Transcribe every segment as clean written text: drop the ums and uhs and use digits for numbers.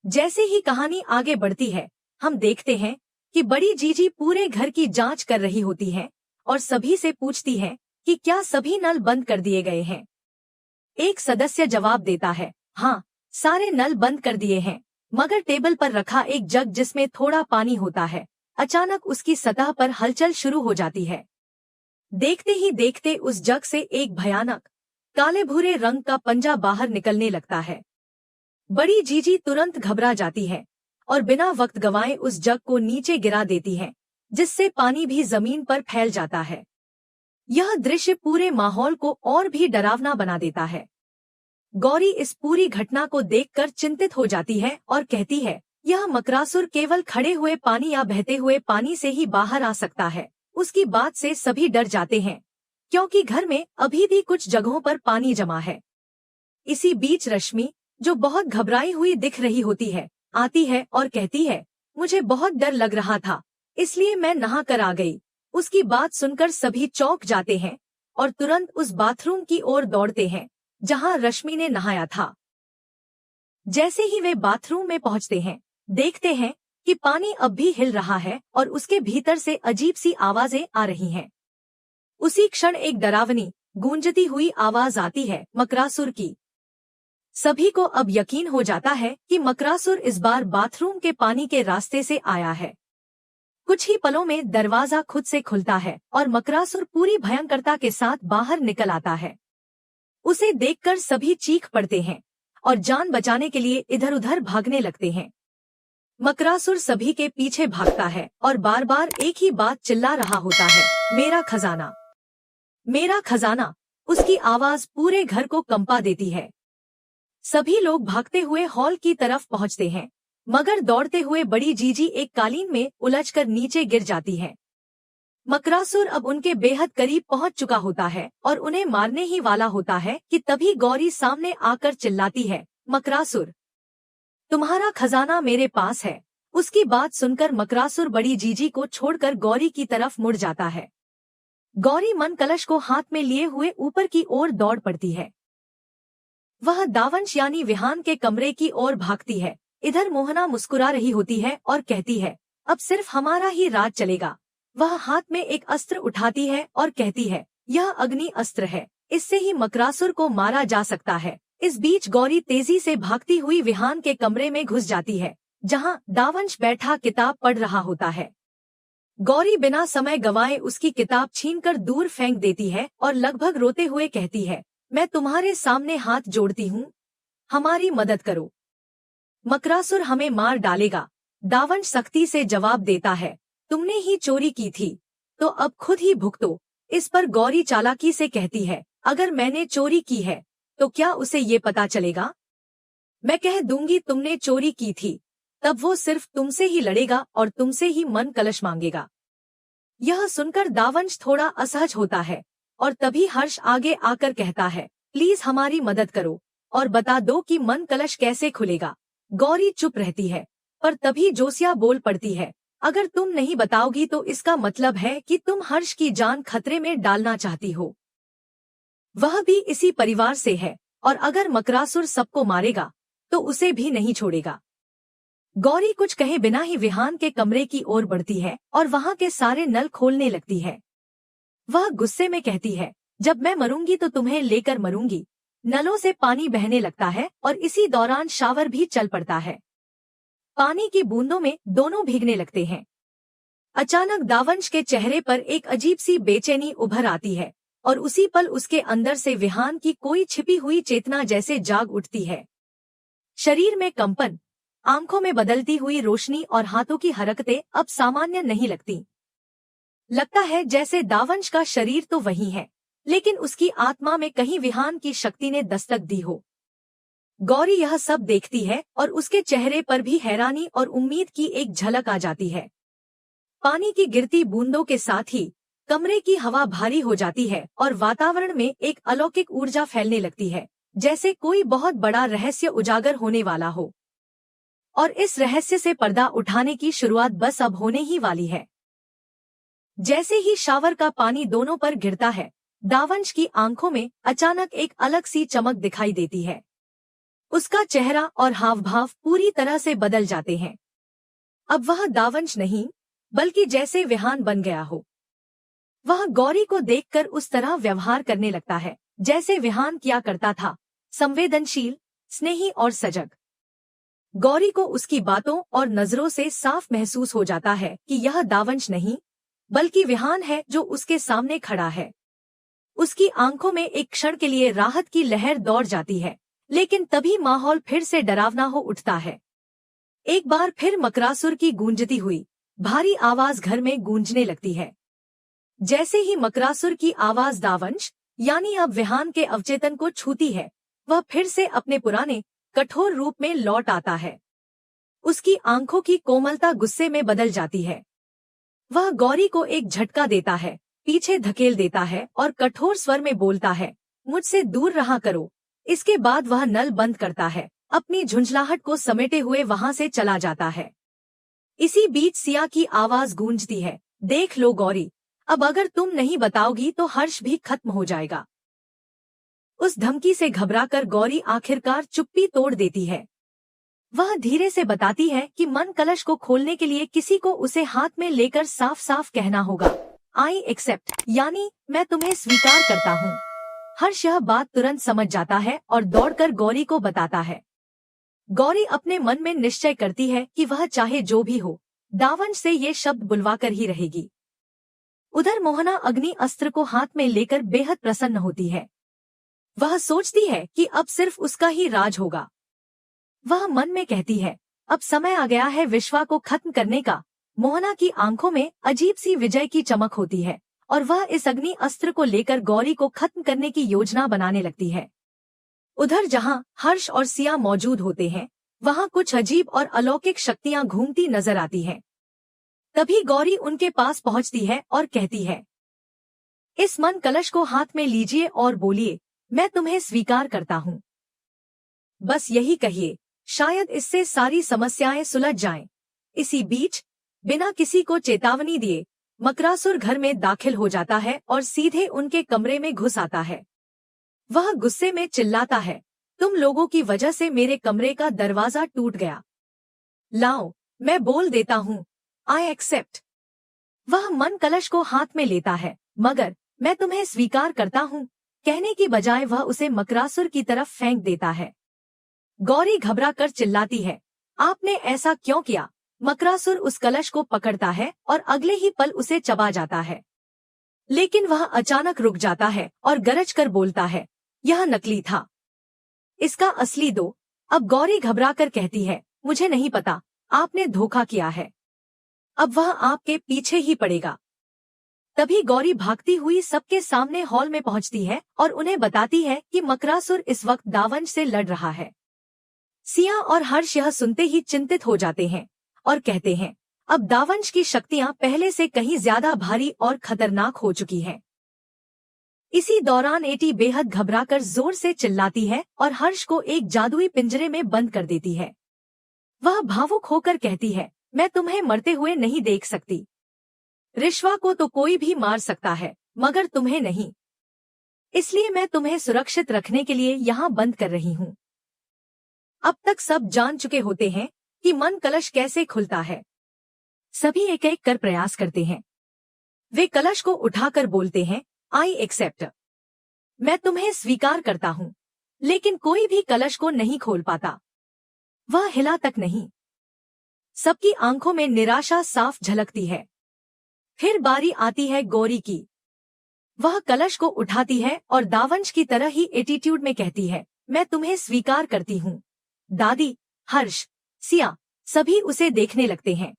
जैसे ही कहानी आगे बढ़ती है, हम देखते हैं कि बड़ी जीजी पूरे घर की जांच कर रही होती है और सभी से पूछती है कि क्या सभी नल बंद कर दिए गए हैं। एक सदस्य जवाब देता है, हाँ, सारे नल बंद कर दिए हैं, मगर टेबल पर रखा एक जग जिसमें थोड़ा पानी होता है, अचानक उसकी सतह पर हलचल शुरू हो जाती है। देखते ही देखते उस जग से एक भयानक काले भूरे रंग का पंजा बाहर निकलने लगता है। बड़ी जीजी तुरंत घबरा जाती है और बिना वक्त गंवाए उस जग को नीचे गिरा देती है, जिससे पानी भी जमीन पर फैल जाता है। यह दृश्य पूरे माहौल को और भी डरावना बना देता है। गौरी इस पूरी घटना को देखकर चिंतित हो जाती है और कहती है, यह मकरासुर केवल खड़े हुए पानी या बहते हुए पानी से ही बाहर आ सकता है। उसकी बात से सभी डर जाते हैं, क्योंकि घर में अभी भी कुछ जगहों पर पानी जमा है। इसी बीच रश्मि, जो बहुत घबराई हुई दिख रही होती है, आती है और कहती है, मुझे बहुत डर लग रहा था, इसलिए मैं नहा कर आ गई। उसकी बात सुनकर सभी चौंक जाते हैं और तुरंत उस बाथरूम की ओर दौड़ते हैं जहां रश्मि ने नहाया था। जैसे ही वे बाथरूम में पहुंचते हैं, देखते हैं कि पानी अब भी हिल रहा है और उसके भीतर से अजीब सी आवाजें आ रही हैं। उसी क्षण एक डरावनी गूंजती हुई आवाज आती है, मकरासुर की। सभी को अब यकीन हो जाता है कि मकरासुर इस बार बाथरूम के पानी के रास्ते से आया है। कुछ ही पलों में दरवाजा खुद से खुलता है और मकरासुर पूरी भयंकरता के साथ बाहर निकल आता है। उसे देखकर सभी चीख पड़ते हैं और जान बचाने के लिए इधर उधर भागने लगते हैं। मकरासुर सभी के पीछे भागता है और बार बार एक ही बात चिल्ला रहा होता है, मेरा खजाना, मेरा खजाना। उसकी आवाज पूरे घर को कंपा देती है। सभी लोग भागते हुए हॉल की तरफ पहुंचते हैं, मगर दौड़ते हुए बड़ी जीजी एक कालीन में उलझकर नीचे गिर जाती है। मकरासुर अब उनके बेहद करीब पहुंच चुका होता है और उन्हें मारने ही वाला होता है कि तभी गौरी सामने आकर चिल्लाती है, मकरासुर, तुम्हारा खजाना मेरे पास है। उसकी बात सुनकर मकरासुर बड़ी जीजी को छोड़कर गौरी की तरफ मुड़ जाता है। गौरी मन कलश को हाथ में लिए हुए ऊपर की ओर दौड़ पड़ती है। वह दावंश यानी विहान के कमरे की ओर भागती है। इधर मोहना मुस्कुरा रही होती है और कहती है, अब सिर्फ हमारा ही राज चलेगा। वह हाथ में एक अस्त्र उठाती है और कहती है, यह अग्नि अस्त्र है, इससे ही मकरासुर को मारा जा सकता है। इस बीच गौरी तेजी से भागती हुई विहान के कमरे में घुस जाती है, जहां दावंश बैठा किताब पढ़ रहा होता है। गौरी बिना समय गंवाए उसकी किताब छीनकर दूर फेंक देती है और लगभग रोते हुए कहती है, मैं तुम्हारे सामने हाथ जोड़ती हूँ, हमारी मदद करो। मकरासुर हमें मार डालेगा। दावंश सख्ती से जवाब देता है, तुमने ही चोरी की थी, तो अब खुद ही भुगतो। इस पर गौरी चालाकी से कहती है, अगर मैंने चोरी की है, तो क्या उसे ये पता चलेगा? मैं कह दूंगी तुमने चोरी की थी, तब वो सिर्फ तुमसे ही लड़ेगा और तुमसे ही मन कलश मांगेगा। यह सुनकर दावंश थोड़ा असहज होता है और तभी हर्ष आगे आकर कहता है, प्लीज हमारी मदद करो और बता दो कि मन कलश कैसे खुलेगा। गौरी चुप रहती है, पर तभी जोसिया बोल पड़ती है, अगर तुम नहीं बताओगी तो इसका मतलब है कि तुम हर्ष की जान खतरे में डालना चाहती हो। वह भी इसी परिवार से है और अगर मकरासुर सबको मारेगा तो उसे भी नहीं छोड़ेगा। गौरी कुछ कहे बिना ही विहान के कमरे की ओर बढ़ती है और वहां के सारे नल खोलने लगती है। वह गुस्से में कहती है, जब मैं मरूंगी तो तुम्हें लेकर मरूंगी। नलों से पानी बहने लगता है और इसी दौरान शावर भी चल पड़ता है। पानी की बूंदों में दोनों भीगने लगते हैं। अचानक दावंश के चेहरे पर एक अजीब सी बेचैनी उभर आती है और उसी पल उसके अंदर से विहान की कोई छिपी हुई चेतना जैसे जाग उठती है। शरीर में कंपन, आंखों में बदलती हुई रोशनी और हाथों की हरकतें अब सामान्य नहीं लगती। लगता है जैसे दावंश का शरीर तो वही है, लेकिन उसकी आत्मा में कहीं विहान की शक्ति ने दस्तक दी हो। गौरी यह सब देखती है और उसके चेहरे पर भी हैरानी और उम्मीद की एक झलक आ जाती है। पानी की गिरती बूंदों के साथ ही कमरे की हवा भारी हो जाती है और वातावरण में एक अलौकिक ऊर्जा फैलने लगती है, जैसे कोई बहुत बड़ा रहस्य उजागर होने वाला हो। और इस रहस्य से पर्दा उठाने की शुरुआत बस अब होने ही वाली है। जैसे ही शावर का पानी दोनों पर गिरता है, दावंश की आंखों में अचानक एक अलग सी चमक दिखाई देती है। उसका चेहरा और हाव भाव पूरी तरह से बदल जाते हैं। अब वह दावंश नहीं, बल्कि जैसे विहान बन गया हो। वह गौरी को देखकर उस तरह व्यवहार करने लगता है जैसे विहान किया करता था, संवेदनशील, स्नेही और सजग। गौरी को उसकी बातों और नजरों से साफ महसूस हो जाता है कि यह दावंश नहीं, बल्कि विहान है जो उसके सामने खड़ा है। उसकी आंखों में एक क्षण के लिए राहत की लहर दौड़ जाती है, लेकिन तभी माहौल फिर से डरावना हो उठता है। एक बार फिर मकरासुर की गूंजती हुई भारी आवाज घर में गूंजने लगती है। जैसे ही मकरासुर की आवाज दावंश यानी अब विहान के अवचेतन को छूती है, वह फिर से अपने पुराने कठोर रूप में लौट आता है। उसकी आंखों की कोमलता गुस्से में बदल जाती है। वह गौरी को एक झटका देता है, पीछे धकेल देता है और कठोर स्वर में बोलता है, मुझसे दूर रहा करो। इसके बाद वह नल बंद करता है, अपनी झुंझलाहट को समेटे हुए वहां से चला जाता है। इसी बीच सिया की आवाज गूंजती है, देख लो गौरी, अब अगर तुम नहीं बताओगी तो हर्ष भी खत्म हो जाएगा। उस धमकी से घबराकर गौरी आखिरकार चुप्पी तोड़ देती है। वह धीरे से बताती है कि मन कलश को खोलने के लिए किसी को उसे हाथ में लेकर साफ साफ कहना होगा, आई एक्सेप्ट, यानी मैं तुम्हें स्वीकार करता हूँ। हर्ष यह बात तुरंत समझ जाता है और दौड़कर गौरी को बताता है। गौरी अपने मन में निश्चय करती है कि वह चाहे जो भी हो, दावंश से ये शब्द बुलवाकर ही रहेगी। उधर मोहना अग्नि अस्त्र को हाथ में लेकर बेहद प्रसन्न होती है। वह सोचती है कि अब सिर्फ उसका ही राज होगा। वह मन में कहती है, अब समय आ गया है विश्वा को खत्म करने का। मोहना की आंखों में अजीब सी विजय की चमक होती है और वह इस अग्नि अस्त्र को लेकर गौरी को खत्म करने की योजना बनाने लगती है। उधर जहां हर्ष और सिया मौजूद होते हैं, वहां कुछ अजीब और अलौकिक शक्तियां घूमती नजर आती हैं। तभी गौरी उनके पास पहुंचती है और कहती है, इस मन कलश को हाथ में लीजिए और बोलिए, मैं तुम्हें स्वीकार करता हूँ। बस यही कहिए, शायद इससे सारी समस्याएं सुलझ जाएं। इसी बीच बिना किसी को चेतावनी दिए मकरासुर घर में दाखिल हो जाता है और सीधे उनके कमरे में घुस आता है। वह गुस्से में चिल्लाता है, तुम लोगों की वजह से मेरे कमरे का दरवाजा टूट गया। लाओ, मैं बोल देता हूँ, आई एक्सेप्ट। वह मन कलश को हाथ में लेता है, मगर मैं तुम्हें स्वीकार करता हूँ कहने की बजाय वह उसे मकरासुर की तरफ फेंक देता है। गौरी घबरा कर चिल्लाती है, आपने ऐसा क्यों किया? मकरासुर उस कलश को पकड़ता है और अगले ही पल उसे चबा जाता है। लेकिन वह अचानक रुक जाता है और गरज कर बोलता है, यह नकली था, इसका असली दो। अब गौरी घबरा कर कहती है, मुझे नहीं पता, आपने धोखा किया है, अब वह आपके पीछे ही पड़ेगा। तभी गौरी भागती हुई सबके सामने हॉल में पहुंचती है और उन्हें बताती है कि मकरासुर इस वक्त दावंश से लड़ रहा है। सिया और हर्ष यह सुनते ही चिंतित हो जाते हैं और कहते हैं, अब दावंश की शक्तियां पहले से कहीं ज्यादा भारी और खतरनाक हो चुकी हैं। इसी दौरान एटी बेहद घबराकर जोर से चिल्लाती है और हर्ष को एक जादुई पिंजरे में बंद कर देती है। वह भावुक होकर कहती है, मैं तुम्हें मरते हुए नहीं देख सकती। रिश्वा को तो कोई भी मार सकता है, मगर तुम्हें नहीं। इसलिए मैं तुम्हें सुरक्षित रखने के लिए यहाँ बंद कर रही हूँ। अब तक सब जान चुके होते हैं कि मन कलश कैसे खुलता है। सभी एक एक कर प्रयास करते हैं। वे कलश को उठाकर बोलते हैं, आई एक्सेप्ट, मैं तुम्हें स्वीकार करता हूँ। लेकिन कोई भी कलश को नहीं खोल पाता, वह हिला तक नहीं। सबकी आंखों में निराशा साफ झलकती है। फिर बारी आती है गौरी की। वह कलश को उठाती है और दावंश की तरह ही एटीट्यूड में कहती है, मैं तुम्हें स्वीकार करती हूँ। दादी, हर्ष, सिया सभी उसे देखने लगते हैं।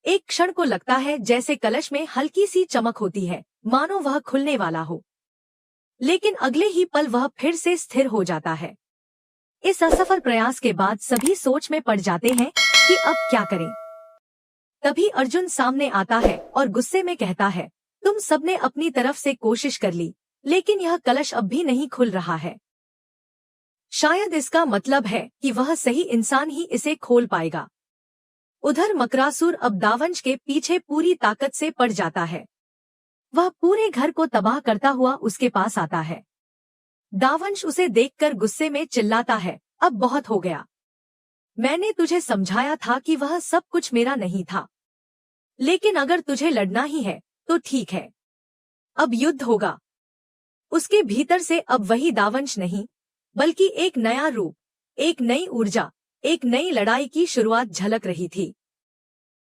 एक क्षण को लगता है जैसे कलश में हल्की सी चमक होती है, मानो वह खुलने वाला हो। लेकिन अगले ही पल वह फिर से स्थिर हो जाता है। इस असफल प्रयास के बाद सभी सोच में पड़ जाते हैं कि अब क्या करें। तभी अर्जुन सामने आता है और गुस्से में कहता है, तुम सबने अपनी तरफ से कोशिश कर ली, लेकिन यह कलश अब भी नहीं खुल रहा है। शायद इसका मतलब है कि वह सही इंसान ही इसे खोल पाएगा। उधर मकरासुर अब दावंश के पीछे पूरी ताकत से पड़ जाता है। वह पूरे घर को तबाह करता हुआ उसके पास आता है। दावंश उसे देखकर गुस्से में चिल्लाता है, अब बहुत हो गया। मैंने तुझे समझाया था कि वह सब कुछ मेरा नहीं था। लेकिन अगर तुझे लड़ना ही है तो ठीक है, अब युद्ध होगा। उसके भीतर से अब वही दावंश नहीं, बल्कि एक नया रूप, एक नई ऊर्जा, एक नई लड़ाई की शुरुआत झलक रही थी।